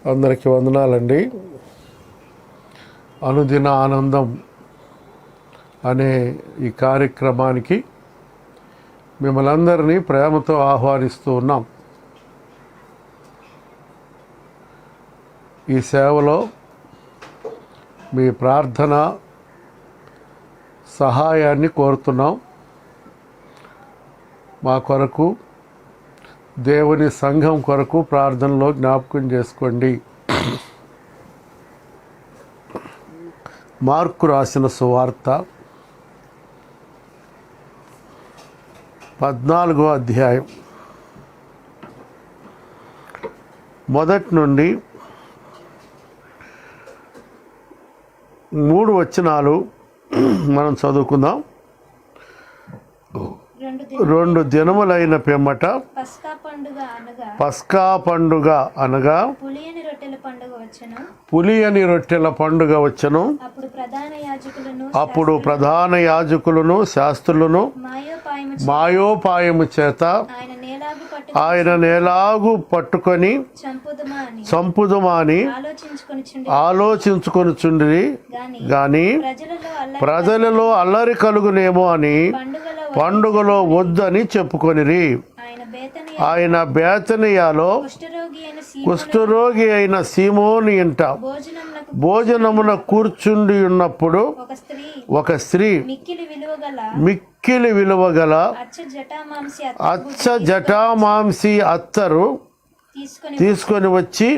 అందరికీ వందనాలండి. అనుదిన ఆనందం అనే ఈ కార్యక్రమానికి మిమ్మల్ని అందరినీ ప్రేమతో ఆహ్వానిస్తూ ఉన్నాం. ఈ సేవలో మీ ప్రార్థన సహాయాన్ని కోరుతున్నాం. మా కొరకు, దేవుని సంఘం కొరకు ప్రార్థనలో జ్ఞాపకం చేసుకోండి. మార్కు రాసిన సువార్త 14వ అధ్యాయం మొదటి నుండి 3 వచనాలు మనం చదువుకుందాం. 2 దినములైన పిమ్మట పస్కా పండుగ అనగా పులియని రొట్టెల పండుగ వచ్చెను. అప్పుడు ప్రధాన యాజకులను శాస్త్రులను మాయోపాయము చేత ఆయన నేలాగు పట్టుకొని చంపుదుమాని ఆలోచించుకొనిచుండిరి గాని ప్రజలలో అల్లరి కలుగునేమో అని పండుగలో వద్దని చెప్పుకొనిరి. ఆయన బేతనియాలో కుష్ఠరోగి అయిన సీమోని ఇంట భోజనమున కూర్చుండి ఉన్నప్పుడు ఒక స్త్రీ మిక్కిలి విలువగల అచ్చ జటామాంసి అత్తరు తీసుకొని వచ్చి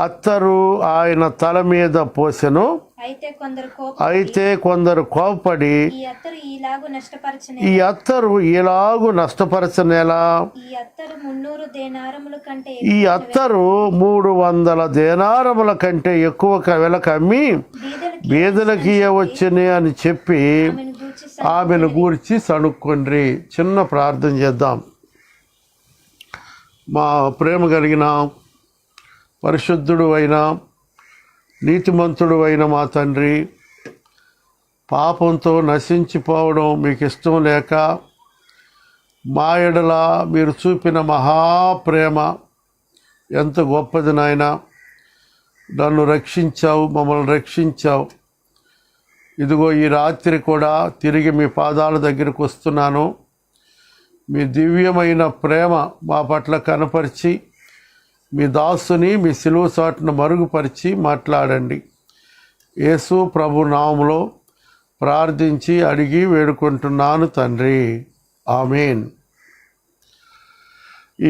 అత్తరు ఆయన తల మీద పోసెను. అయితే కొందరు కోపపడి ఈ అత్తరు ఇలాగు నష్టపరచనేలా, ఈ అత్తరు 300 దేనారముల కంటే ఎక్కువ వెలకు అమ్మి బీదలకి ఇవ్వచ్చునే అని చెప్పి ఆమెను గూర్చి సణుక్కొండ్రి. చిన్న ప్రార్థన చేద్దాం. మా ప్రేమ కలిగిన పరిశుద్ధుడు అయిన నీతిమంతుడు అయిన మా తండ్రి, పాపంతో నశించిపోవడం మీకు ఇష్టం లేక మా ఎడల మీరు చూపిన మహాప్రేమ ఎంత గొప్పది నాయన. నన్ను రక్షించావు, మమ్మల్ని రక్షించావు. ఇదిగో ఈ రాత్రి కూడా తిరిగి మీ పాదాల దగ్గరికి వస్తున్నాను. మీ దివ్యమైన ప్రేమ మా పట్ల కనపరిచి మీ దాసుని మీ సిలువ చాటును మరుగుపరిచి మాట్లాడండి. యేసు ప్రభు నామములో ప్రార్థించి అడిగి వేడుకుంటున్నాను తండ్రి, ఆమేన్.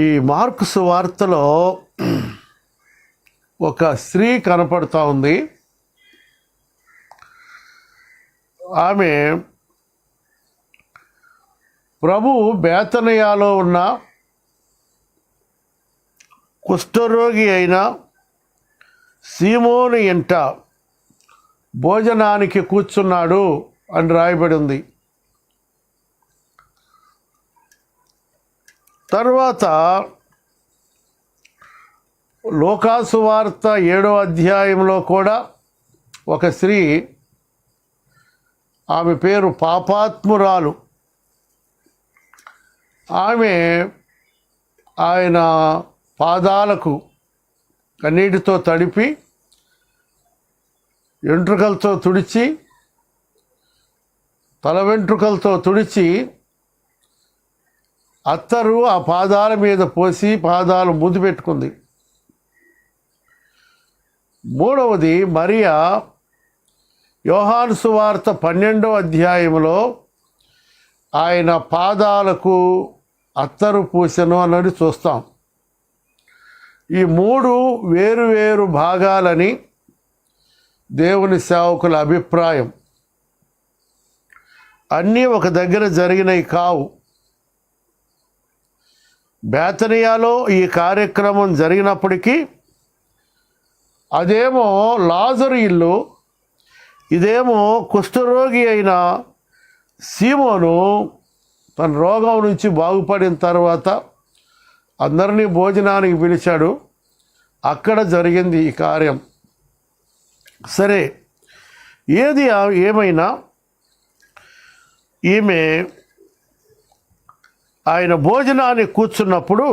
ఈ మార్కు సువార్తలో ఒక స్త్రీ కనపడుతూ ఉంది. ఆమె ప్రభు బేతనియాలో ఉన్న కుష్ఠరోగి అయిన సీమోను ఇంట భోజనానికి కూర్చున్నాడు అని రాయబడి ఉంది. తర్వాత లూకాసు వార్త 7వ అధ్యాయంలో కూడా ఒక స్త్రీ, ఆమె పేరు పాపాత్మురాలు, ఆమె ఆయన పాదాలకు కన్నీటితో తడిపి వెంట్రుకలతో తుడిచి, తల వెంట్రుకలతో తుడిచి అత్తరు ఆ పాదాల మీద పోసి పాదాలు ముద్దు పెట్టుకుంది. 3వది మరియా యోహాను సువార్త 12వ అధ్యాయంలో ఆయన పాదాలకు అత్తరు పూసెను అన్నది చూస్తాం. ఈ 3 వేరు భాగాలని దేవుని సేవకుల అభిప్రాయం. అన్నీ ఒక దగ్గర జరిగినవి కావు. బేతనియాలో ఈ కార్యక్రమం జరిగినప్పటికీ అదేమో లాజరు ఇల్లు, ఇదేమో కుష్ఠరోగి అయిన సీమోను తన రోగం నుంచి బాగుపడిన తర్వాత అందరినీ భోజనానికి పిలిచాడు. అక్కడ జరిగింది ఈ కార్యం. సరే, ఏది ఏమైనా ఈమె ఆయన భోజనానికి కూర్చున్నప్పుడు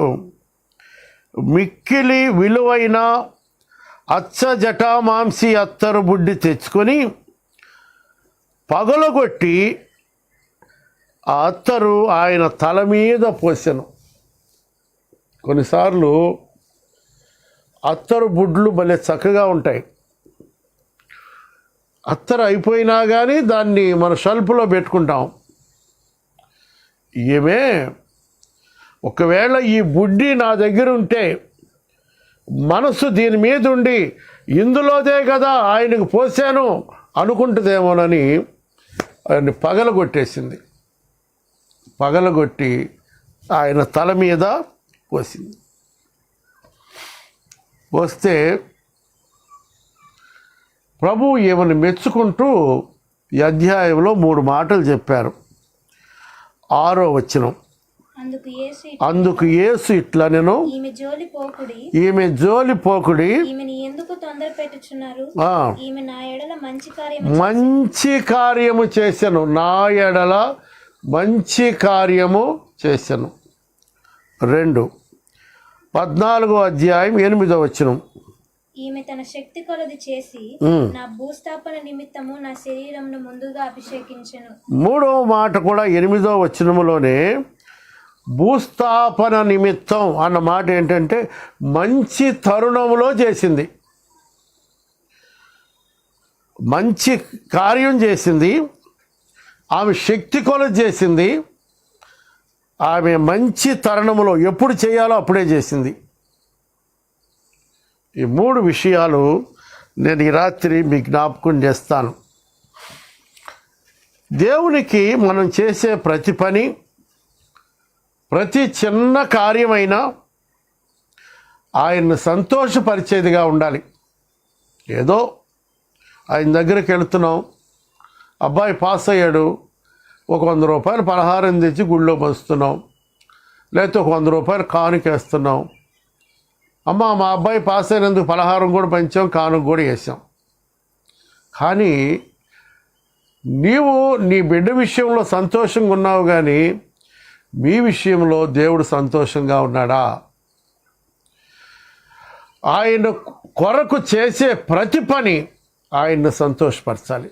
మిక్కిలి విలువైన అచ్చ జటామాంసి అత్తరు బుడ్డి తెచ్చుకొని పగలగొట్టి ఆ అత్తరు ఆయన తల మీద పోసెను. కొన్నిసార్లు అత్తరు బుడ్లు భలే చక్కగా ఉంటాయి. అత్తరు అయిపోయినా కానీ దాన్ని మన షెల్ఫ్లో పెట్టుకుంటాం. ఈమె ఒకవేళ ఈ బుడ్డి నా దగ్గర ఉంటే మనసు దీని మీద ఉండి ఇందులోదే కదా ఆయనకు పోసాను అనుకుంటుందేమోనని ఆయన్ని పగలగొట్టేసింది. పగలగొట్టి ఆయన తల మీద పోసింది. పోస్తే ప్రభు ఈమెను మెచ్చుకుంటూ ఈ అధ్యాయంలో 3 మాటలు చెప్పారు. 6వ వచనం, అందుకు యేసు ఇట్లా నేను ఈమె జోలి పోకుడి, మంచి కార్యము చేశాను, నా ఎడల మంచి కార్యము చేశాను. 2 14వ అధ్యాయం 8వ వచనం, ఈమె తన శక్తి కొలది చేసి నా భూస్థాపన నిమిత్తము నా శరీరమును ముందుగా అభిషేకించెను. 3వ మాట కూడా 8వ వచనములోనే భూస్థాపన నిమిత్తం అన్న మాట ఏంటంటే మంచి తరుణములో చేసింది, మంచి కార్యం చేసింది. ఆమె శక్తి కొలది చేసింది. ఆమె మంచి తరుణములో ఎప్పుడు చేయాలో అప్పుడే చేసింది. ఈ 3 విషయాలు నేను ఈ రాత్రి మీకు జ్ఞాపకం చేస్తాను. దేవునికి మనం చేసే ప్రతి పని, ప్రతి చిన్న కార్యమైనా ఆయన్ని సంతోషపరిచేదిగా ఉండాలి. ఏదో ఆయన దగ్గరికి వెళుతున్నాం, అబ్బాయి పాస్ అయ్యాడు, ఒక 100 రూపాయలు పలహారం తెచ్చి గుళ్ళో పంచుతున్నాం, లేకపోతే ఒక 100 రూపాయలు కానుకేస్తున్నాం. అమ్మ మా అబ్బాయి పాస్ అయినందుకు పలహారం కూడా పంచాం, కానుక కూడా వేసాం. కానీ నీవు నీ బిడ్డ విషయంలో సంతోషంగా ఉన్నావు, కానీ మీ విషయంలో దేవుడు సంతోషంగా ఉన్నాడా? ఆయన కొరకు చేసే ప్రతి పని ఆయన్ను సంతోషపరచాలి.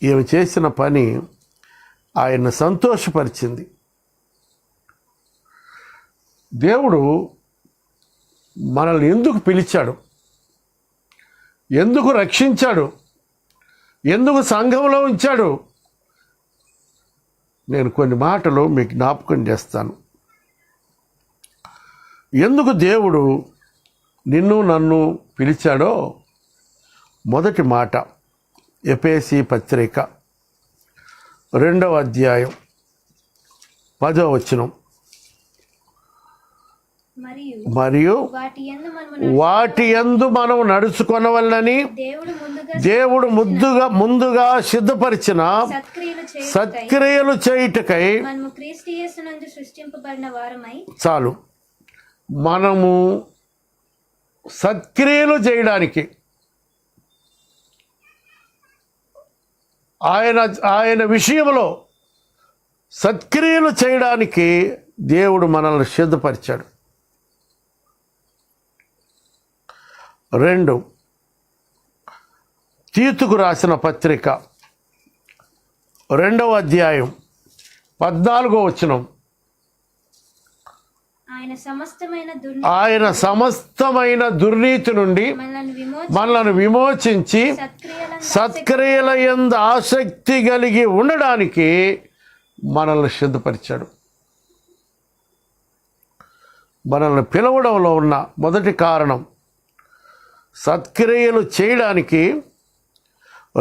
ఈమె చేసిన పని ఆయన్ను సంతోషపరిచింది. దేవుడు మనల్ని ఎందుకు పిలిచాడు, ఎందుకు రక్షించాడు, ఎందుకు సంఘంలో ఉంచాడు, నేను కొన్ని మాటలు మీకు జ్ఞాపకం చేస్తాను. ఎందుకు దేవుడు నిన్ను నన్ను పిలిచాడో మొదటి మాట ఎఫెసీ పత్రిక 2వ అధ్యాయం 10వ వచనం, మరియు వాటి యందు మనం నడుచుకొనవలనని దేవుడు ముందుగా సిద్ధపరిచిన సత్క్రియలు చేయుటకై. చాలు, మనము సత్క్రియలు చేయడానికి ఆయన విషయంలో సత్క్రియలు చేయడానికి దేవుడు మనల్ని సిద్ధపరిచాడు. 2 తీతుకు రాసిన పత్రిక 2వ అధ్యాయం 14వ వచనం, ఆయన సమస్తమైన దుర్నీతి నుండి మనల్ని విమోచించి సత్క్రియల యందు ఆసక్తి కలిగి ఉండడానికి మనల్ని సిద్ధపరిచాడు. మనల్ని పిలవడంలో ఉన్న మొదటి కారణం సత్క్రియలు చేయడానికి.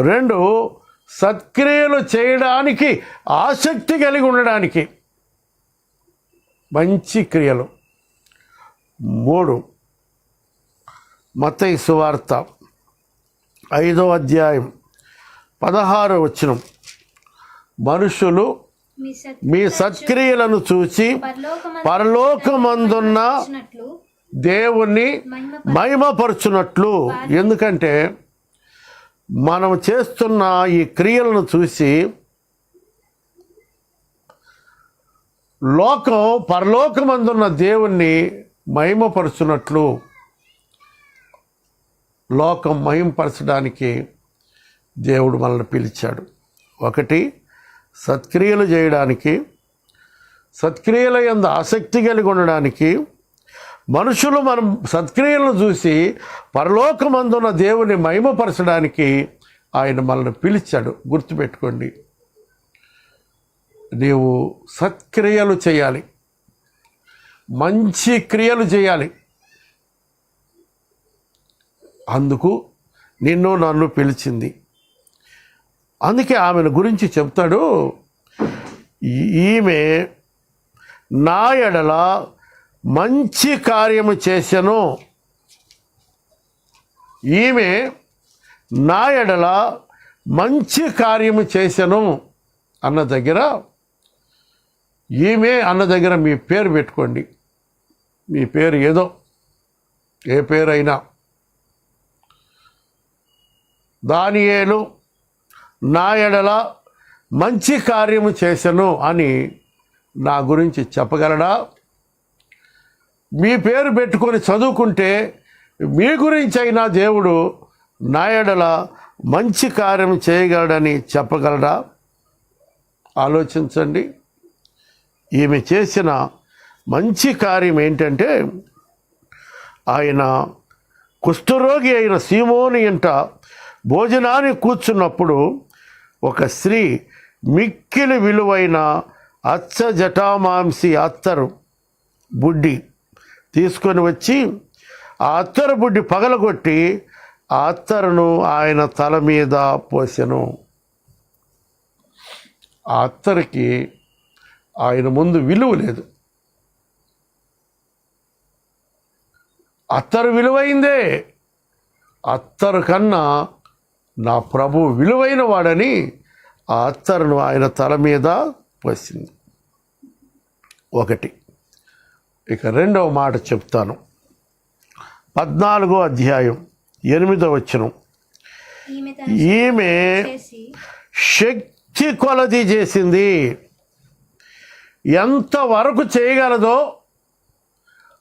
2 సత్క్రియలు చేయడానికి ఆసక్తి కలిగి ఉండడానికి, మంచి క్రియలు. 3 మత్తయి సువార్త 5వ అధ్యాయం 16వ వచనం, మనుషులు మీ సత్క్రియలను చూసి పరలోకమందున్న దేవుణ్ణి మహిమపరచునట్లు. ఎందుకంటే మనం చేస్తున్న ఈ క్రియలను చూసి లోకం పరలోకమందున్న దేవుణ్ణి మహిమపరుచున్నట్లు లోకం మహిమపరచడానికి దేవుడు మనల్ని పిలిచాడు. ఒకటి, సత్క్రియలు చేయడానికి, సత్క్రియల యందు ఆసక్తి కలిగి ఉండడానికి. మనుషులు మనం సత్క్రియలను చూసి పరలోకమందున్న దేవుని మహిమపరచడానికి ఆయన మనల్ని పిలిచాడు. గుర్తుపెట్టుకోండి, నీవు సత్క్రియలు చేయాలి, మంచి క్రియలు చేయాలి. అందుకు నిన్ను నన్ను పిలిచింది. అందుకే ఆమెను గురించి చెప్తాడు, ఈమె నా ఎడల మంచి కార్యము చేసెను. ఈమె నా ఎడల మంచి కార్యము చేసెను అన్న దగ్గర, ఈమె అన్న దగ్గర మీ పేరు పెట్టుకోండి. మీ పేరు ఏదో, ఏ పేరైనా. దానియేలు నా ఎడల మంచి కార్యము చేసెను అని నా గురించి చెప్పగలడా? మీ పేరు పెట్టుకొని చదువుకుంటే మీ గురించి అయినా దేవుడు నా ఎడల మంచి కార్యం చేయగలడని చెప్పగలడా? ఆలోచించండి. ఈమె చేసిన మంచి కార్యం ఏంటంటే, ఆయన కుష్ఠరోగి అయిన సీమోని ఇంట భోజనానికి కూర్చున్నప్పుడు ఒక స్త్రీ మిక్కిలి విలువైన అచ్చ జటామాంసి అత్తరు బుడ్డి తీసుకొని వచ్చి ఆ అత్తరు బుడ్డి పగలగొట్టి ఆ అత్తరును ఆయన తల మీద పోసెను. ఆ అత్తరికి ఆయన ముందు విలువ లేదు. అత్తరు విలువైందే. అత్తరు కన్నా నా ప్రభు విలువైన వాడని ఆ అత్తరును ఆయన తల మీద పోసింది. ఒకటి. ఇక రెండవ మాట చెప్తాను. 14వ అధ్యాయం 8వ వచనం. ఈమె శక్తి కొలది చేసింది. ఎంతవరకు చేయగలదో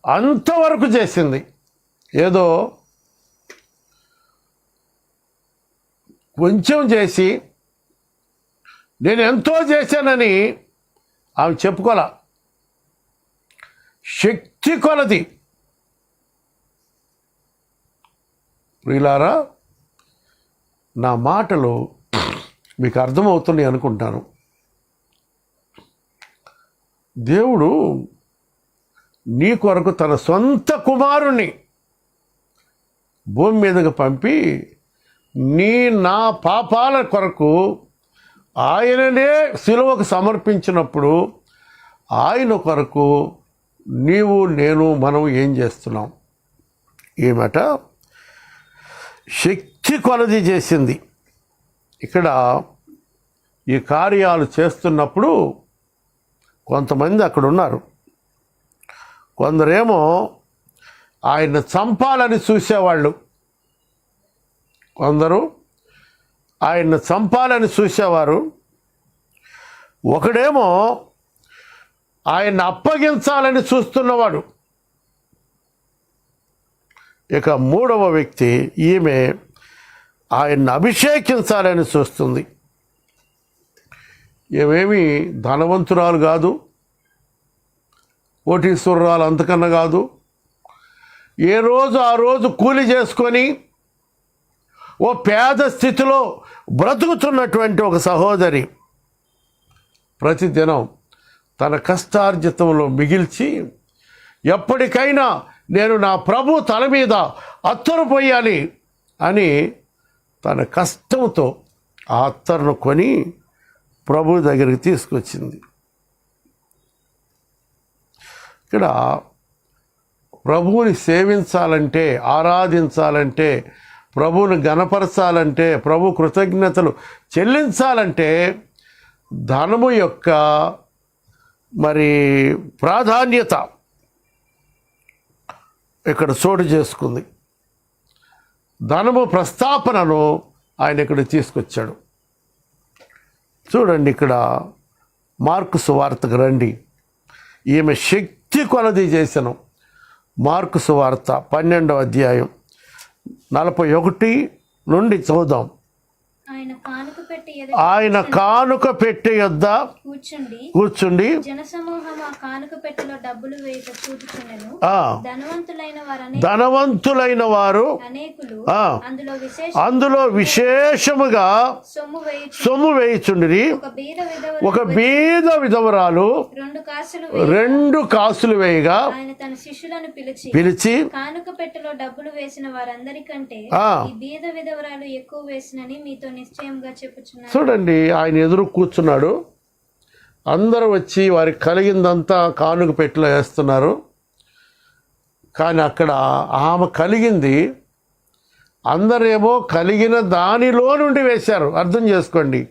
అంతవరకు చేసింది. ఏదో కొంచెం చేసి నేను ఎంతో చేశానని ఆమె చెప్పుకోలే. శక్తి కొలది. ప్రియులారా, నా మాటలు మీకు అర్థమవుతున్నాయి అనుకుంటాను. దేవుడు నీ కొరకు తన సొంత కుమారుణ్ణి భూమి మీదకు పంపి నా పాపాల కొరకు ఆయననే సిలువకు సమర్పించినప్పుడు ఆయన కొరకు నీవు నేను మనం ఏం చేస్తున్నాం? ఏమట? శక్తి కొలది చేసింది. ఇక్కడ ఈ కార్యాలు చేస్తున్నప్పుడు కొంతమంది అక్కడ ఉన్నారు. కొందరేమో ఆయన చంపాలని చూసేవాళ్ళు, కొందరు ఆయన్ని చంపాలని చూసేవారు, ఒకడేమో ఆయన్ని అప్పగించాలని చూస్తున్నవాడు. ఇక మూడవ వ్యక్తి, ఈమె ఆయన్ని అభిషేకించాలని చూస్తుంది. ఏమేమి ధనవంతురాలు కాదు, కోటీశ్వరరాలు అంతకన్నా కాదు. ఏ రోజు ఆ రోజు కూలి చేసుకొని ఓ పేద స్థితిలో బ్రతుకుతున్నటువంటి ఒక సహోదరి ప్రతిదినం తన కష్టార్జితంలో మిగిల్చి ఎప్పటికైనా నేను నా ప్రభు తల మీద అత్తరు పోయాలి అని తన కష్టంతో ఆ అత్తరును కొని ప్రభు దగ్గరికి తీసుకొచ్చింది. ఇక్కడ ప్రభువుని సేవించాలంటే, ఆరాధించాలంటే, ప్రభువుని గణపరచాలంటే, ప్రభు కృతజ్ఞతలు చెల్లించాలంటే ధనము యొక్క మరి ప్రాధాన్యత ఇక్కడ చోటు చేసుకుంది. ధనము ప్రస్తాపనను ఆయన ఇక్కడ తీసుకొచ్చాడు. చూడండి, ఇక్కడ మార్కు సువార్తకు రండి, ఈమె శక్తి కొలది చేసెను. మార్కు సువార్త 12వ అధ్యాయం 41 నుండి చదువుదాం. ఆయన కానుక పెట్టి ఆయన కానుక పెట్టె యొద్ద కూర్చుండి జనసమూహం ఆ కానుక పెట్టెలో డబ్బులు వేయక చూచుచుండెను. ధనవంతులైన వారు అనేకులు అందులో విశేషముగా సొమ్ము వేయుచుండిరి. ఒక బీద విధవరాలు 2 కాసులు వేయగా ఆయన తన శిష్యులను పిలిచి కానుక పెట్టెలో డబ్బులు వేసిన వారందరికంటే ఈ బీద విధవరాలు ఎక్కువ వేసినని మీతో నిశ్చయంగా చెప్పుచున్నాను. చూడండి, ఆయన ఎదురు కూర్చున్నాడు. అందరూ వచ్చి వారికి కలిగిందంతా కానుక పెట్టెలో వేస్తున్నారు. కానీ అక్కడ ఆమె కలిగింది, అందరేమో కలిగిన దానిలో నుండి వేశారు. అర్థం చేసుకోండి,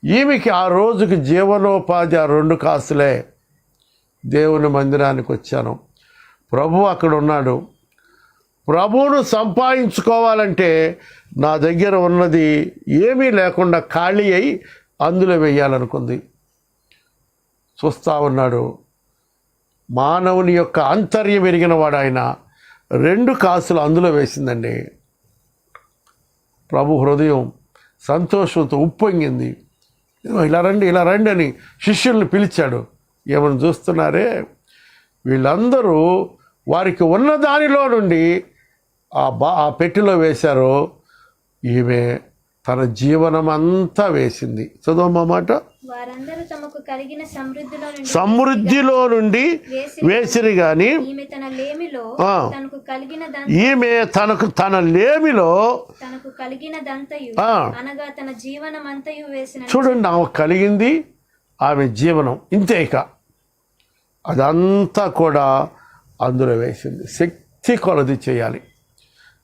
ఈమెకి ఆ రోజుకి జీవనోపాధి ఆ 2 కాసులే. దేవుని మందిరానికి వచ్చాను, ప్రభు అక్కడ ఉన్నాడు. ప్రభువును సంపాదించుకోవాలంటే నా దగ్గర ఉన్నది ఏమీ లేకుండా ఖాళీ అయి అందులో వేయాలనుకుంది. చూస్తూ ఉన్నాడు. మానవుని యొక్క ఆంతర్యం ఎరిగిన వాడు ఆయన. 2 కాసులు అందులో వేసిందండి. ప్రభు హృదయం సంతోషంతో ఉప్పొంగింది. ఇలా రండి అని శిష్యుల్ని పిలిచాడు. ఏమని చూస్తున్నారే, వీళ్ళందరూ వారికి ఉన్న దానిలో నుండి ఆ పెట్టెలో వేశారు. ఈమె తన జీవనం అంతా వేసింది. చదవమ్మా మాట. వారందరూ తమకు కలిగిన సమృద్ధిలో నుండి వేసిరి గాని ఈమె తన లేమిలో తన లేమిలో తనకు కలిగినదంతయు అనగా తన జీవనమంతయు వేసిన. చూడండి, ఆమె కలిగింది, ఆమె జీవనం ఇంతే. ఇక అదంతా కూడా అందులో వేసింది. శక్తి కొలది చేయాలి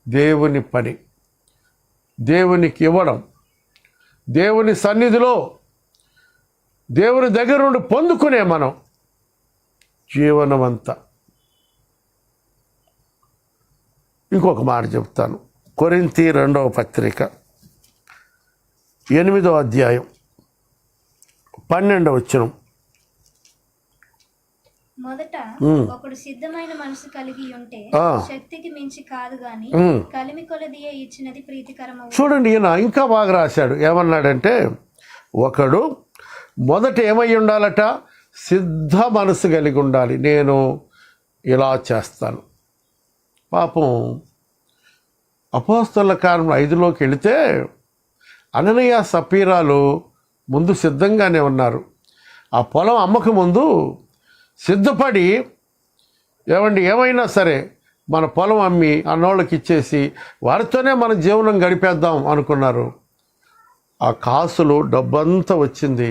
దేవుని పని, దేవునికి ఇవ్వడం, దేవుని సన్నిధిలో దేవుని దగ్గర నుండి పొందుకునే మనం జీవనం అంతా. ఇంకొక మాట చెప్తాను. కొరింథీ 2వ పత్రిక 8వ అధ్యాయం 12వ వచనం. మొదట ఒకడు సిద్ధమైన మనసు కలిగి ఉంటే శక్తికి మించి కాదు గాని కలిమి కొలదియే ఇచ్చినది ప్రీతికరము. చూడండి, ఈయన ఇంకా బాగా రాశాడు. ఏమన్నాడంటే, ఒకడు మొదట ఏమై ఉండాలట? సిద్ధ మనసు కలిగి ఉండాలి. నేను ఇలా చేస్తాను. పాపం అపోస్తలుల కార్యం 5లోకి వెళితే అననీయ సపీరాలు ముందు సిద్ధంగానే ఉన్నారు. ఆ పొలం అమ్మక ముందు సిద్ధపడి, ఏమైనా సరే మన పొలం అమ్మి అన్నోళ్ళకి ఇచ్చేసి వారితోనే మన జీవనం గడిపేద్దాం అనుకున్నారు. ఆ కాసులు డబ్బంతా వచ్చింది.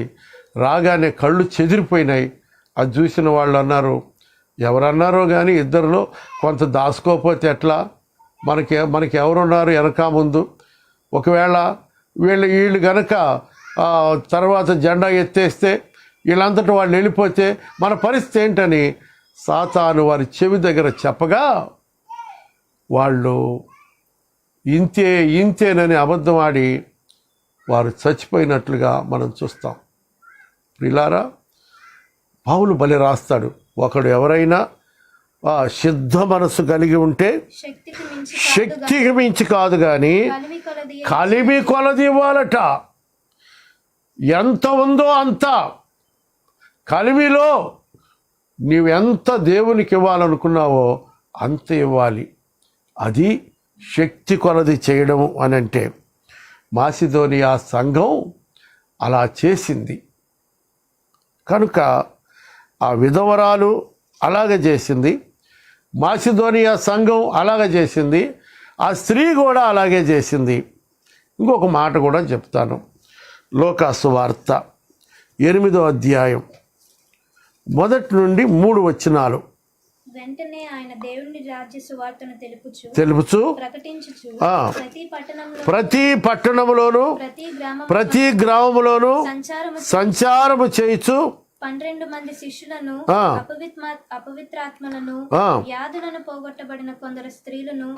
రాగానే కళ్ళు చెదిరిపోయినాయి. అది చూసిన వాళ్ళు అన్నారు, ఎవరన్నారో కానీ ఇద్దరిలో కొంత దాచుకోకపోతే ఎట్లా? మనకి ఎవరున్నారు వెనక ముందు? ఒకవేళ వీళ్ళు గనక తర్వాత జెండా ఎత్తేస్తే, వీళ్ళంతటి వాళ్ళు వెళ్ళిపోతే మన పరిస్థితి ఏంటని సాతాను వారి చెవి దగ్గర చెప్పగా వాళ్ళు ఇంతేనని అబద్ధం ఆడి వారు చచ్చిపోయినట్లుగా మనం చూస్తాం. ప్రియులారా, పౌలు బలి రాస్తాడు. ఒకడు ఎవరైనా సిద్ధ మనసు కలిగి ఉంటే శక్తికి మించి కాదు కానీ కలిమి కొలది ఇవ్వాలట. ఎంత ఉందో అంత కలిమిలో నీవెంత దేవునికి ఇవ్వాలనుకున్నావో అంత ఇవ్వాలి. అది శక్తి కొలది చేయడము అని అంటే మాసిదోనియా సంఘం అలా చేసింది. కనుక ఆ విధవరాలు అలాగే చేసింది, మాసిదోనియా సంఘం అలాగే చేసింది, ఆ స్త్రీ కూడా అలాగే చేసింది. ఇంకొక మాట కూడా చెప్తాను. లూకా సువార్త 8వ అధ్యాయం 1 నుండి 3 వచనాలు. వెంటనే ఆయన దేవుని రాజ్య సువార్తను తెలుపుచు ప్రతి పట్టణములోను ప్రతి గ్రామములోను సంచారము చేయుచు 12 మంది శిష్యులను, అపవిత్రాత్మలను, వ్యాధులను పోగొట్టబడిన కొందరు స్త్రీలను,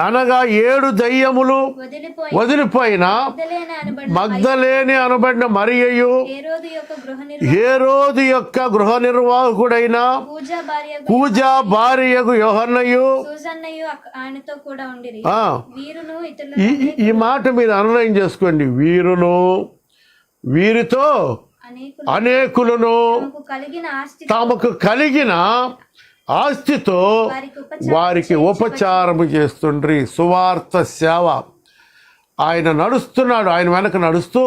అనగా 7 దయ్యములు వదిలిపోయిన మగ్దలేని అనబడిన మరియయు, హేరోదు యొక్క గృహ నిర్వాహకుడైన కూజా భార్యకు యోహన్నయు ఆయనతో కూడా ఉండిరి. ఈ మాట మీరు అనలైన్ చేసుకోండి. వీరితో అనేకులను తమకు కలిగిన ఆస్తితో వారికి ఉపచారము చేస్తుండ్రి. సువార్త సేవ. ఆయన నడుస్తున్నాడు, ఆయన వెనక నడుస్తూ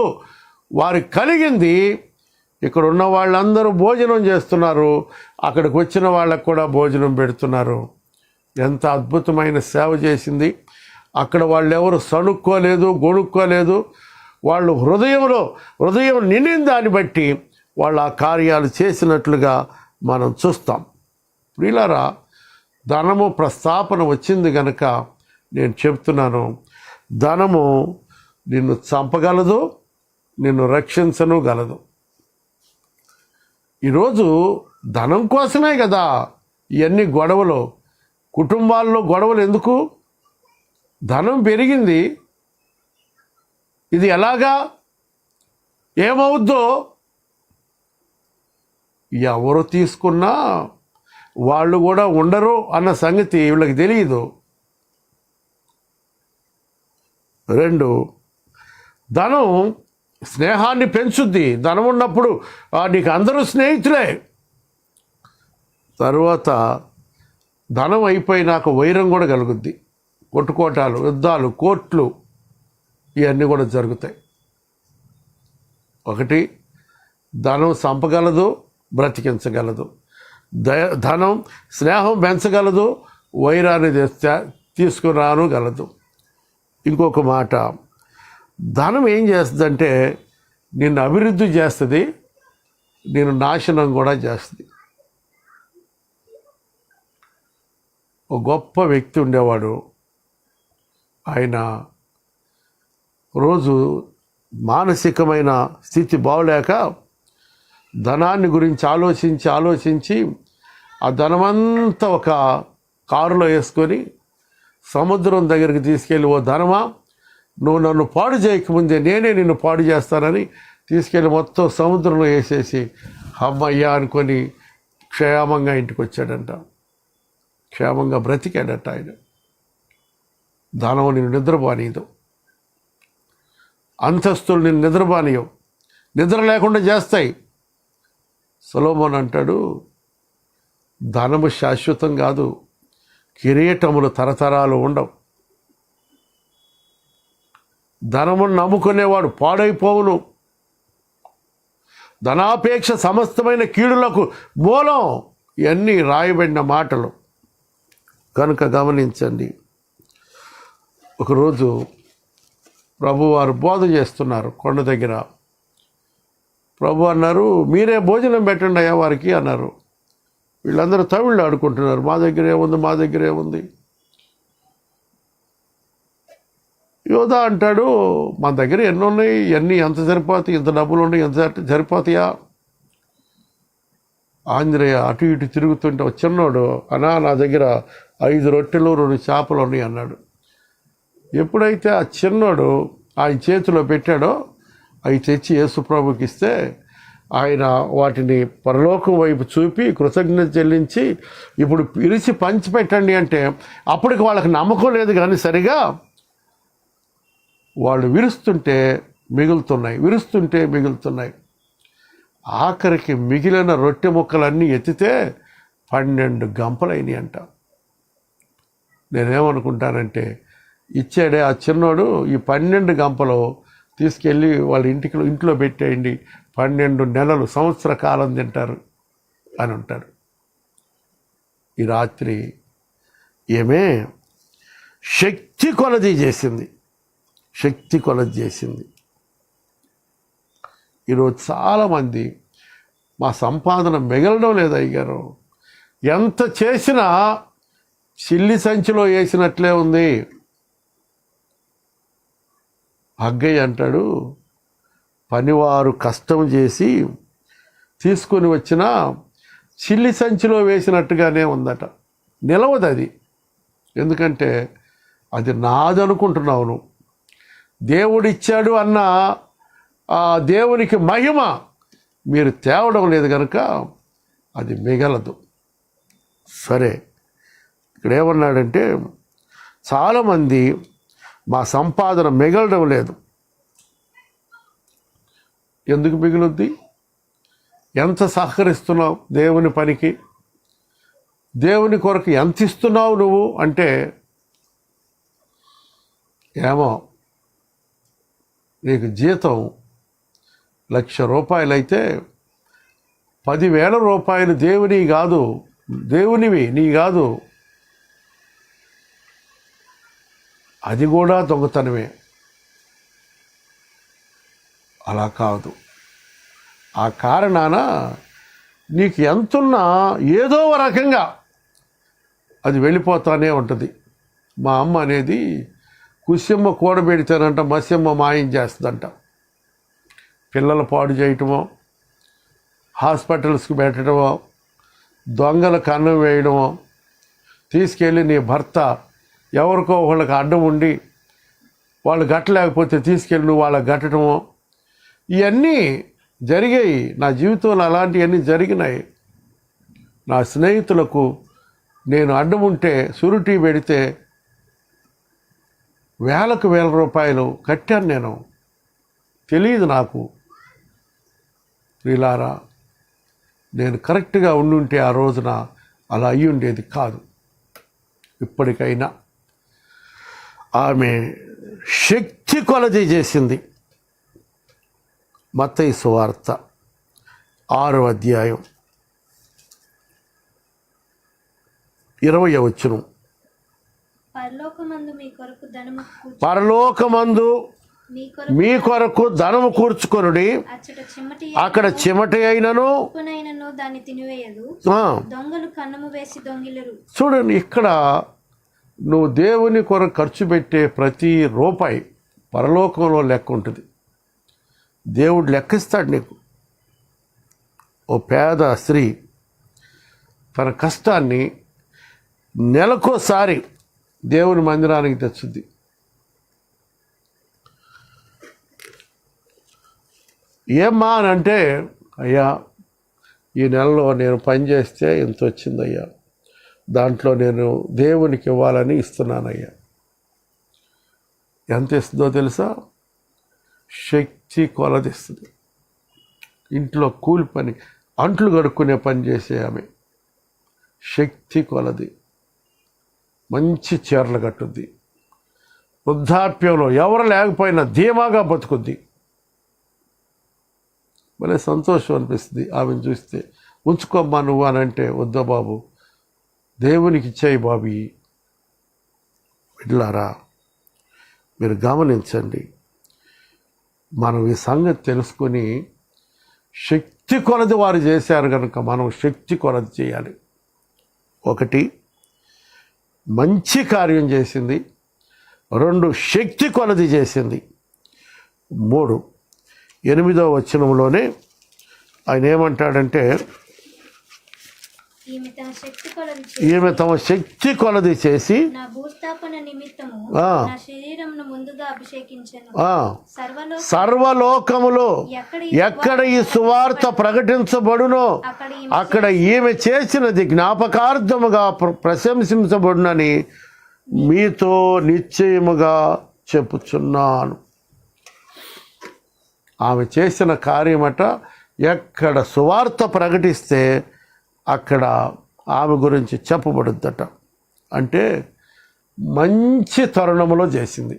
వారికి కలిగింది. ఇక్కడ ఉన్న వాళ్ళందరూ భోజనం చేస్తున్నారు, అక్కడికి వచ్చిన వాళ్ళకు కూడా భోజనం పెడుతున్నారు. ఎంత అద్భుతమైన సేవ చేసింది. అక్కడ వాళ్ళు ఎవరు సణుక్కోలేదు, గొణుక్కోలేదు. వాళ్ళు హృదయం నిండిన దాన్ని బట్టి వాళ్ళు ఆ కార్యాలు చేసినట్లుగా మనం చూస్తాం. ప్రియులారా, ధనము ప్రస్తాపన వచ్చింది కనుక నేను చెప్తున్నాను, ధనము నిన్ను చంపగలదు, నిన్ను రక్షించనుగలదు. ఈరోజు ధనం కోసమే కదా ఇవన్నీ గొడవలు. కుటుంబాల్లో గొడవలు ఎందుకు? ధనం పెరిగింది, ఇది ఎలాగా ఏమవుద్దో ఎవరు తీసుకున్నా వాళ్ళు కూడా ఉండరు అన్న సంగతి వీళ్ళకి తెలియదు. 2, ధనం స్నేహాన్ని పెంచుద్ది. ధనం ఉన్నప్పుడు నీకు అందరూ స్నేహితులే. తర్వాత ధనం అయిపోయినాక వైరం కూడా కలుగుద్ది. కొట్టుకోటాలు, యుద్ధాలు, కోర్టులు ఇవన్నీ కూడా జరుగుతాయి. 1, ధనం చంపగలదు, బ్రతికించగలదు. ధనం స్నేహం పెంచగలదు, వైరాన్ని తీసుకురానుగలదు. ఇంకొక మాట, ధనం ఏం చేస్తుందంటే నిన్ను అభివృద్ధి చేస్తుంది, నిన్ను నాశనం కూడా చేస్తుంది. ఒక గొప్ప వ్యక్తి ఉండేవాడు. ఆయన రోజు మానసికమైన స్థితి బాగోలేక ధనాన్ని గురించి ఆలోచించి ఆ ధనమంతా ఒక కారులో వేసుకొని సముద్రం దగ్గరికి తీసుకెళ్ళి, ఓ ధనమా, నువ్వు నన్ను పాడు చేయకముందే నేనే నిన్ను పాడు చేస్తానని తీసుకెళ్ళి మొత్తం సముద్రంలో వేసేసి అమ్మయ్యా అనుకొని క్షేమంగా ఇంటికి వచ్చాడంట. క్షేమంగా బ్రతికాడట ఆయన. ధనం నిన్ను నిద్రపోనీయదు, అంతస్తులు నిన్ను నిద్రపోనీయవు, నిద్ర లేకుండా చేస్తాయి. సొలొమోను అంటాడు, ధనము శాశ్వతం కాదు, కిరీటములు తరతరాలు ఉండవు. ధనమును నమ్ముకునేవాడు పాడైపోవును. ధనాపేక్ష సమస్తమైన కీడులకు మూలం. ఇవన్నీ రాయబడిన మాటలు కనుక గమనించండి. ఒకరోజు ప్రభువారు బోధ చేస్తున్నారు కొండ దగ్గర. ప్రభు అన్నారు, మీరే భోజనం పెట్టండి అయ్యా వారికి అన్నారు. వీళ్ళందరూ తమిళ్ళు ఆడుకుంటున్నారు, మా దగ్గర ఏముంది. యోధా అంటాడు, మా దగ్గర ఎన్ని ఉన్నాయి, ఎన్ని ఎంత సరిపోతాయి, ఇంత డబ్బులు ఉన్నాయి, ఎంత సరిపోతాయా? ఆంజనేయ అటు ఇటు తిరుగుతుంటే చిన్నోడు, అన్నా నా దగ్గర 5 రొట్టెలు 2 చేపలు ఉన్నాయి అన్నాడు. ఎప్పుడైతే ఆ చిన్నోడు ఆయన చేతిలో పెట్టాడో అవి తెచ్చి యేసుప్రభుకి ఇస్తే ఆయన వాటిని పరలోకం వైపు చూపి కృతజ్ఞత చెల్లించి, ఇప్పుడు పిలిచి పంచిపెట్టండి అంటే అప్పటికి వాళ్ళకి నమ్మకం లేదు. కానీ సరిగా వాళ్ళు విరుస్తుంటే మిగులుతున్నాయి. ఆఖరికి మిగిలిన రొట్టె ముక్కలన్నీ ఎత్తితే 12 గంపలైనవి అంట. నేనేమనుకుంటానంటే, ఇచ్చాడే ఆ చిన్నోడు, ఈ 12 గంపలు తీసుకెళ్ళి వాళ్ళ ఇంట్లో పెట్టేయండి, 12 నెలలు సంవత్సర కాలం తింటారు అని ఉంటారు. ఈ రాత్రి ఏమే శక్తి కొలది చేసింది. ఈరోజు చాలామంది మా సంపాదన మిగలడం లేదు అయ్యగారు, ఎంత చేసినా చిల్లి సంచిలో వేసినట్లే ఉంది. హగ్గయ్య అంటాడు, పనివారు కష్టం చేసి తీసుకొని వచ్చిన చిల్లి సంచిలో వేసినట్టుగానే ఉందట. నిలవదు అది. ఎందుకంటే అది నాదనుకుంటున్నావు నువ్వు. దేవుడిచ్చాడు అన్న ఆ దేవునికి మహిమ మీరు తేవడం లేదు కనుక అది మిగలదు. సరే, ఇక్కడ ఏమన్నాడంటే చాలామంది మా సంపాదన మిగలడం లేదు. ఎందుకు మిగులుద్ది? ఎంత సహకరిస్తున్నావు దేవుని పనికి? దేవుని కొరకు ఎంత ఇస్తున్నావు నువ్వు అంటే, ఏమో నీకు జీతం 1,00,000 రూపాయలైతే 10,000 రూపాయలు దేవునివి నీ కాదు. అది కూడా దొంగతనమే. అలా కాదు. ఆ కారణాన నీకు ఎంతున్నా ఏదో ఒక రకంగా అది వెళ్ళిపోతానే ఉంటుంది. మా అమ్మ అనేది కుస్యమ్మ కూడబెడితేనంట మస్యమ్మ మాయం చేస్తుందంట. పిల్లలు పాడు చేయటమో, హాస్పిటల్స్కి పెట్టడమో, దొంగలకు అన్నం వేయడమో, తీసుకెళ్ళి నీ భర్త ఎవరికో వాళ్ళకి అడ్డం ఉండి వాళ్ళు గట్టలేకపోతే తీసుకెళ్ళి నువ్వు వాళ్ళకి గట్టడమో, ఇవన్నీ జరిగాయి. నా జీవితంలో అలాంటివన్నీ జరిగినాయి. నా స్నేహితులకు నేను అడ్డం ఉంటే షూరిటీ పెడితే 1,000 రూపాయలు కట్టాను నేను. తెలియదు నాకు. ప్రియులారా, నేను కరెక్ట్గా ఉండుంటే ఆ రోజున అలా అయ్యి ఉండేది కాదు. ఇప్పటికైనా ఆమె శక్తి కొలది చేసింది. మత్తయి సువార్త 6వ అధ్యాయం 20వ వచనం. పరలోకమందు మీ కొరకు ధనము కూర్చుకొనుడి, అక్కడ చిమటి అయినను దాన్ని తినివేయదు, దొంగలు కన్నము వేసి దొంగిలరు. చూడండి, ఇక్కడ నువ్వు దేవుని కొరకు ఖర్చు పెట్టే ప్రతి రూపాయి పరలోకంలో లెక్క ఉంటుంది. దేవుడు లెక్కిస్తాడు నీకు. ఓ పేద స్త్రీ తన కష్టాన్ని నెలకోసారి దేవుని మందిరానికి తెచ్చుద్ది. ఏమ్మా అని అంటే, అయ్యా ఈ నెలలో నేను పని చేస్తే ఇంత వచ్చిందయ్యా, దాంట్లో నేను దేవునికి ఇవ్వాలని ఇస్తున్నానయ్యా. ఎంత ఇస్తుందో తెలుసా? శక్తి కొలదిస్తుంది. ఇంట్లో కూలి పని, అంట్లు కడుక్కునే పని చేసే ఆమె శక్తి కొలది. మంచి చీరలు కట్టుద్ది. వృద్ధాప్యంలో ఎవరు లేకపోయినా ధీమాగా బతుకుద్ది. భలే సంతోషం అనిపిస్తుంది ఆమెను చూస్తే. ఉంచుకోమ్మా నువ్వు అని అంటే, వద్దా బాబు, దేవునికి ఇచ్చాయి బాబు. వెళ్ళారా, మీరు గమనించండి. మనం ఈ సంగతి తెలుసుకొని శక్తి కొలది వారు చేశారు కనుక మనం శక్తి కొలది చేయాలి. 1 మంచి కార్యం చేసింది, 2 శక్తి కొలది చేసింది, 3 8వ వచనంలోనే ఆయన ఏమంటాడంటే, ఈమె తమ శక్తి కొలది చేసి సర్వలోకములో ఎక్కడ ఈ సువార్త ప్రకటించబడునో అక్కడ ఈమె చేసినది జ్ఞాపకార్థముగా ప్రశంసించబడునని మీతో నిశ్చయముగా చెప్పుచున్నాను. ఆమె చేసిన కార్యమట ఎక్కడ సువార్త ప్రకటిస్తే అక్కడ ఆమె గురించి చెప్పబడుద్దట. అంటే మంచి తరుణంలో చేసింది.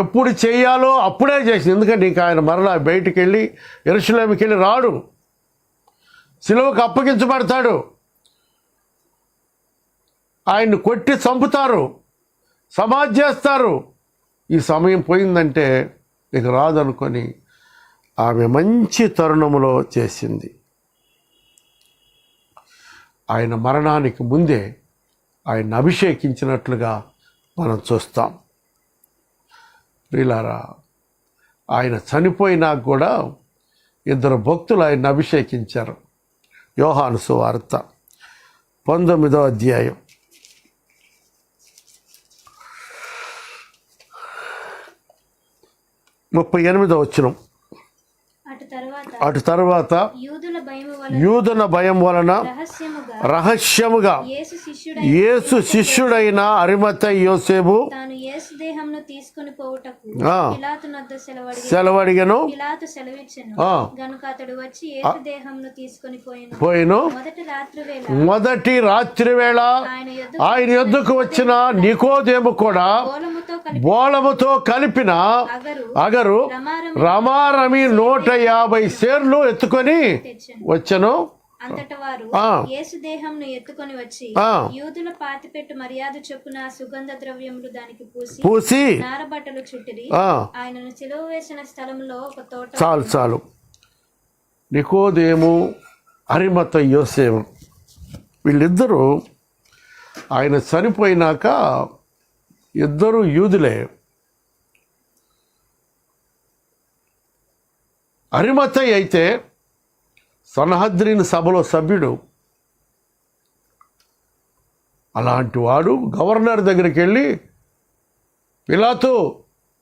ఎప్పుడు చేయాలో అప్పుడే చేసింది. ఎందుకంటే ఇంకా ఆయన మరలా బయటికి వెళ్ళి యెరూషలేముకి వెళ్ళి రాడు. సిలువకు అప్పగించబడతాడు. ఆయన్ని కొట్టి చంపుతారు, సమాధి చేస్తారు. ఈ సమయం పోయిందంటే ఇక రాదనుకొని ఆమె మంచి తరుణములో చేసింది. ఆయన మరణానికి ముందే ఆయన అభిషేకించినట్లుగా మనం చూస్తాం. ప్రియులారా, ఆయన చనిపోయినాక కూడా 2 భక్తులు ఆయన్ని అభిషేకించారు. యోహాను సువార్త 19వ అధ్యాయం 38వ వచనం. అటు తర్వాత యూదుల భయం వలన రహస్యముగా యేసు శిష్యుడైన అరిమతయి యోసేపు సెలవడిగను. పోయిను. మొదటి రాత్రి వేళ ఆయన యొద్దకు వచ్చిన నికోదేము కూడా బోళముతో కలిపిన అగరు రమారమి 150 సేర్లు ఎత్తుకొని వచ్చను. అంతట వారు యేసు దేహంను ఎత్తుకొని వచ్చి యూదుల పాతిపెట్టు మర్యాద చొప్పున సుగంధ ద్రవ్యములు దానికి పూసి నారబట్టలు చుట్టిరి. ఆయనను సిలువ వేసిన స్థలంలో ఒక తోట. చాలు. నికోదేము, అరిమతయి యోసేపు వీళ్ళిద్దరూ ఆయన చనిపోయినాక ఇద్దరు యూదులే. అరిమతయి అయితే సనహద్రిన్ సభలో సభ్యుడు. అలాంటి వాడు గవర్నర్ దగ్గరికి వెళ్ళి, పిలాతు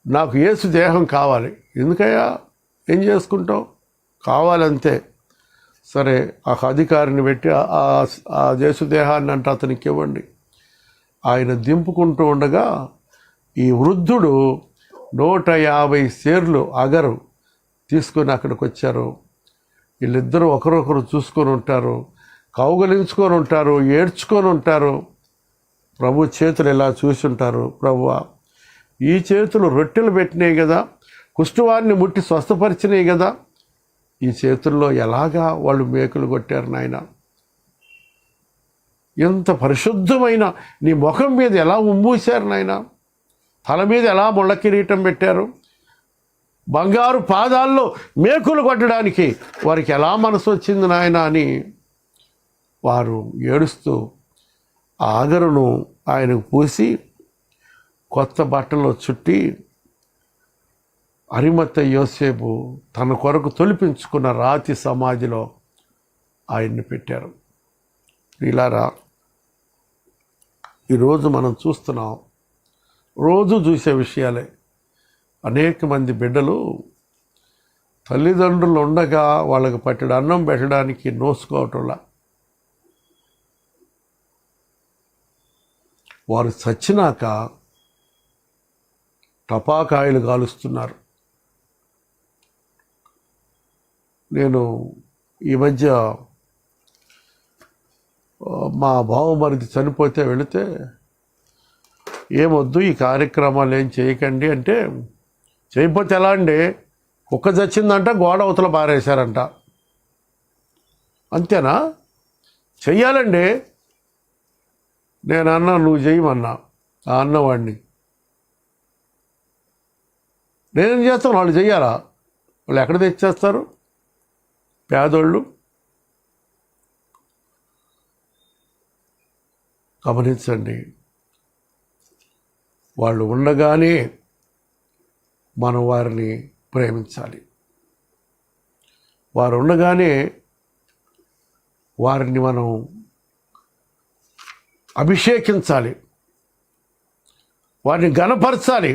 నాకు యేసు దేహం కావాలి. ఎందుకయ్యా, ఏం చేసుకుంటావు, కావాలంతే. సరే, ఆ అధికారిని పెట్టి ఆ యేసు దేహాన్ని అంటే అతనికి ఇవ్వండి. ఆయన దింపుకుంటూ ఉండగా ఈ వృద్ధుడు 150 సేర్లు అగరు తీసుకొని అక్కడికి వచ్చారు. వీళ్ళిద్దరూ ఒకరొకరు చూసుకొని ఉంటారు, కౌగలించుకొని ఉంటారు, ఏడ్చుకొని ఉంటారు. ప్రభు చేతులు ఎలా చూసి ఉంటారు, ప్రభువా ఈ చేతులు రొట్టెలు పెట్టినాయి కదా, కుష్ఠవాన్ని ముట్టి స్వస్థపరిచినాయి కదా, ఈ చేతుల్లో ఎలాగా వాళ్ళు మేకులు కొట్టారు నాయన, ఎంత పరిశుద్ధమైన నీ ముఖం మీద ఎలా ఉమ్మూశారు నాయన, తల మీద ఎలా ముళ్ళ కిరీటం పెట్టారు, బంగారు పాదాల్లో మేకులు కొట్టడానికి వారికి ఎలా మనసు వచ్చింది నాయన అని వారు ఏడుస్తూ ఆ అగరును ఆయనకు పూసి కొత్త బట్టలో చుట్టి అరిమతయి యోసేపు తన కొరకు తొలిపించుకున్న రాతి సమాధిలో ఆయన్ని పెట్టారు. ఇలారా ఈరోజు మనం చూస్తున్నాం, రోజు చూసే విషయాలే. అనేక మంది బిడ్డలు తల్లిదండ్రులు ఉండగా వాళ్ళకి పట్టెడు అన్నం పెట్టడానికి నోసుకోవటంలా, వారు చచ్చినాక టపాకాయలు కాలుస్తున్నారు. నేను ఈ మధ్య మా బావమరిది చనిపోతే వెళితే, ఏమొద్దు ఈ కార్యక్రమాలు ఏం చేయకండి అంటే, చేయకపోతే ఎలా అండి, కుక్క చచ్చిందంట గోడ అవతల పారేశారంట, అంతేనా, చెయ్యాలండి. నేను అన్నా, నువ్వు చేయమన్నా ఆ అన్నవాడిని, నేనేం చేస్తాను, వాళ్ళు చెయ్యాలా, వాళ్ళు ఎక్కడ తెచ్చేస్తారు, పేదోళ్ళు. గమనించండి, వాళ్ళు ఉండగానే మనం వారిని ప్రేమించాలి, వారు ఉండగానే వారిని మనం అభిషేకించాలి, వారిని ఘనపరచాలి,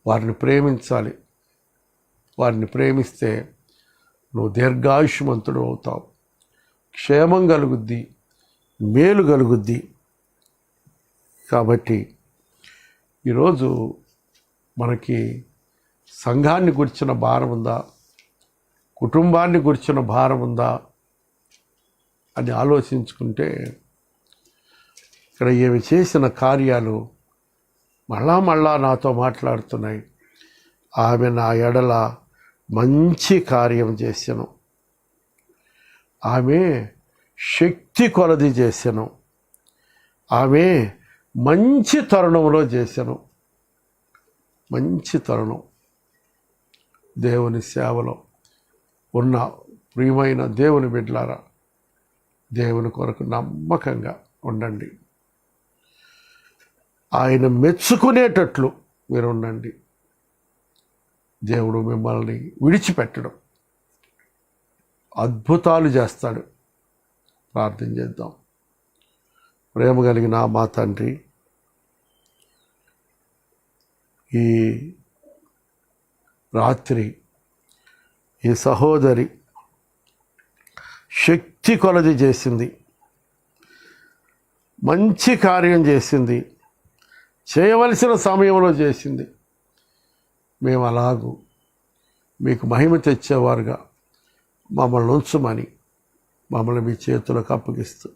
వారిని ప్రేమించాలి. వారిని ప్రేమిస్తే నువ్వు దీర్ఘాయుష్మంతుడు అవుతావు, క్షేమం కలుగుద్ది, మేలు కలుగుద్ది. కాబట్టి ఈరోజు మనకి సంఘాన్ని గురించిన భారం ఉందా, కుటుంబాన్ని గురించిన భారం ఉందా అని ఆలోచించుకుంటే, ఇక్కడ ఏమి చేసిన కార్యాలు మళ్ళా నాతో మాట్లాడుతున్నాయి. ఆమె నా ఎడల మంచి కార్యం చేశాను, ఆమె శక్తి కొలది చేశాను, ఆమె మంచి తరుణంలో చేశాను. మంచి తరుణం. దేవుని సేవలో ఉన్న ప్రియమైన దేవుని బిడ్డలారా, దేవుని కొరకు నమ్మకంగా ఉండండి, ఆయన మెచ్చుకునేటట్లు మీరు ఉండండి. దేవుడు మిమ్మల్ని విడిచిపెట్టడం, అద్భుతాలు చేస్తాడు. ప్రార్థన చేద్దాం. ప్రేమ కలిగిన మా తండ్రి, ఈ రాత్రి ఈ సహోదరి శక్తి కొలది చేసింది, మంచి కార్యం చేసింది, చేయవలసిన సమయంలో చేసింది. మేము అలాగూ మీకు మహిమ తెచ్చేవారుగా మమ్మల్ని ఉంచమని మమ్మల్ని మీ చేతులకు అప్పగిస్తూ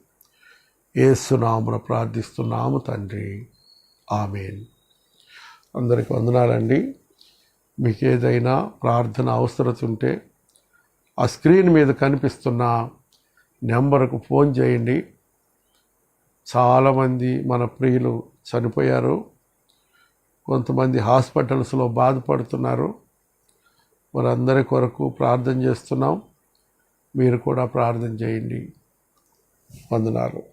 యేసు నామమున ప్రార్థిస్తున్నాము తండ్రి. ఆమేన్. అందరికి వందనాలండి. మీకు ఏదైనా ప్రార్థన అవసరత ఉంటే ఆ స్క్రీన్ మీద కనిపిస్తున్న నెంబర్కు ఫోన్ చేయండి. చాలామంది మన ప్రియులు చనిపోయారు, కొంతమంది హాస్పిటల్స్లో బాధపడుతున్నారు. వారందరి కొరకు ప్రార్థన చేస్తున్నాం. మీరు కూడా ప్రార్థన చేయండి. వందనాలు.